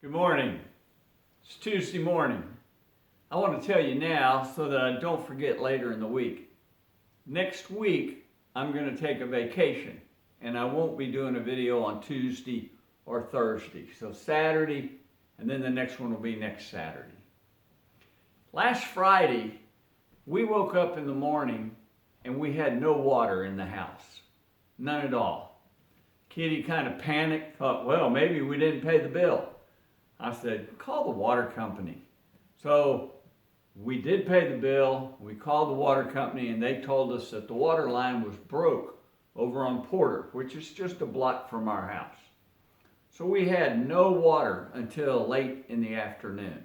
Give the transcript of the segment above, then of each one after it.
Good morning. It's Tuesday morning. I want to tell you now so that I don't forget later in the week. Next week, I'm going to take a vacation and I won't be doing a video on Tuesday or Thursday. So Saturday, and then the next one will be next Saturday. Last Friday, we woke up in the morning and we had no water in the house. None at all. Kitty kind of panicked, thought, well, maybe we didn't pay the bill. I said, call the water company. So we did pay the bill. We called the water company and they told us that the water line was broke over on Porter, which is just a block from our house. So we had no water until late in the afternoon.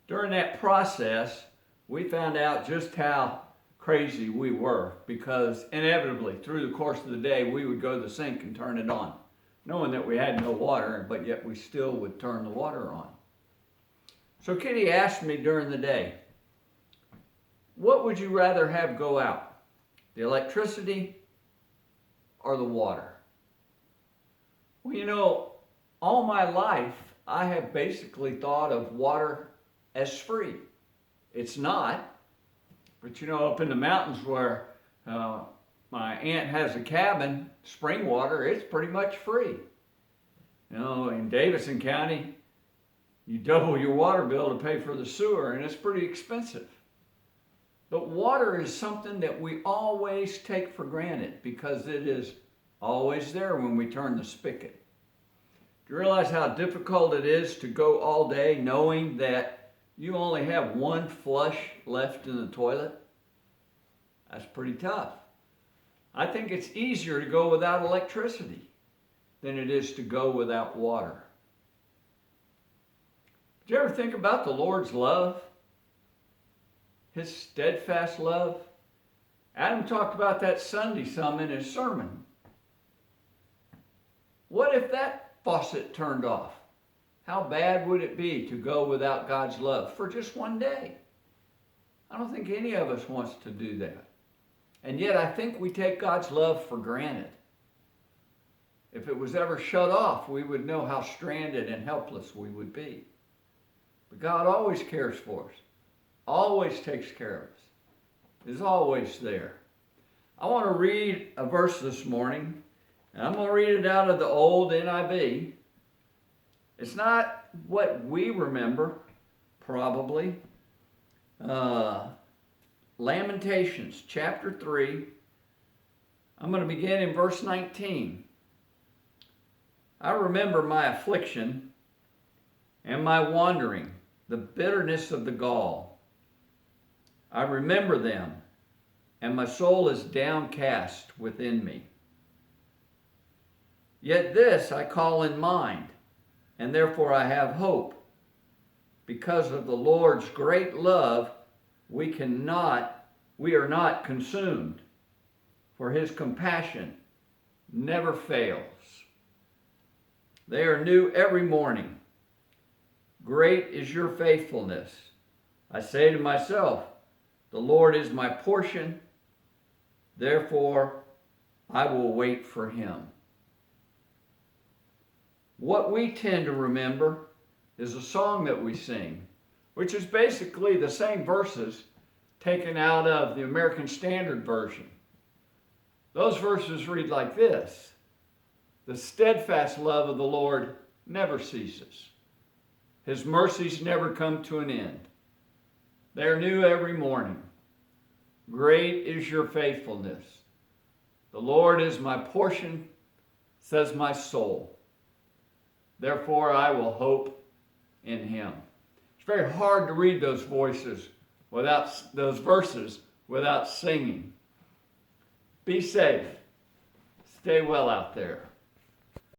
During that process, we found out just how crazy we were, because inevitably through the course of the day we would go to the sink and turn it on, knowing that we had no water, but yet we still would turn the water on. So Kitty asked me during the day, what would you rather have go out, the electricity or the water? Well, you know, all my life I have basically thought of water as free. It's not, but you know, up in the mountains where my aunt has a cabin, spring water, it's pretty much free. You know, in Davidson County, you double your water bill to pay for the sewer, and it's pretty expensive. But water is something that we always take for granted because it is always there when we turn the spigot. Do you realize how difficult it is to go all day knowing that you only have one flush left in the toilet? That's pretty tough. I think it's easier to go without electricity than it is to go without water. Did you ever think about the Lord's love? His steadfast love? Adam talked about that Sunday some in his sermon. What if that faucet turned off? How bad would it be to go without God's love for just one day? I don't think any of us wants to do that. And yet I think we take God's love for granted. If it was ever shut off, we would know how stranded and helpless we would be. But God always cares for us, always takes care of us, is always there. I want to read a verse this morning, and I'm going to read it out of the old NIV. It's not what we remember, probably. Lamentations chapter 3. I'm going to begin in verse 19. I remember my affliction and my wandering, the bitterness of the gall. I remember them, and my soul is downcast within me. Yet this I call in mind, and therefore I have hope. Because of the Lord's great love, we are not consumed, for his compassion never fails. They are new every morning. Great is your faithfulness. I say to myself, the Lord is my portion, therefore I will wait for him. What we tend to remember is a song that we sing, which is basically the same verses taken out of the American Standard Version. Those verses read like this: the steadfast love of the Lord never ceases. His mercies never come to an end. They are new every morning. Great is your faithfulness. The Lord is my portion, says my soul. Therefore I will hope in him. It's very hard to read those verses without singing. Be safe. Stay well out there.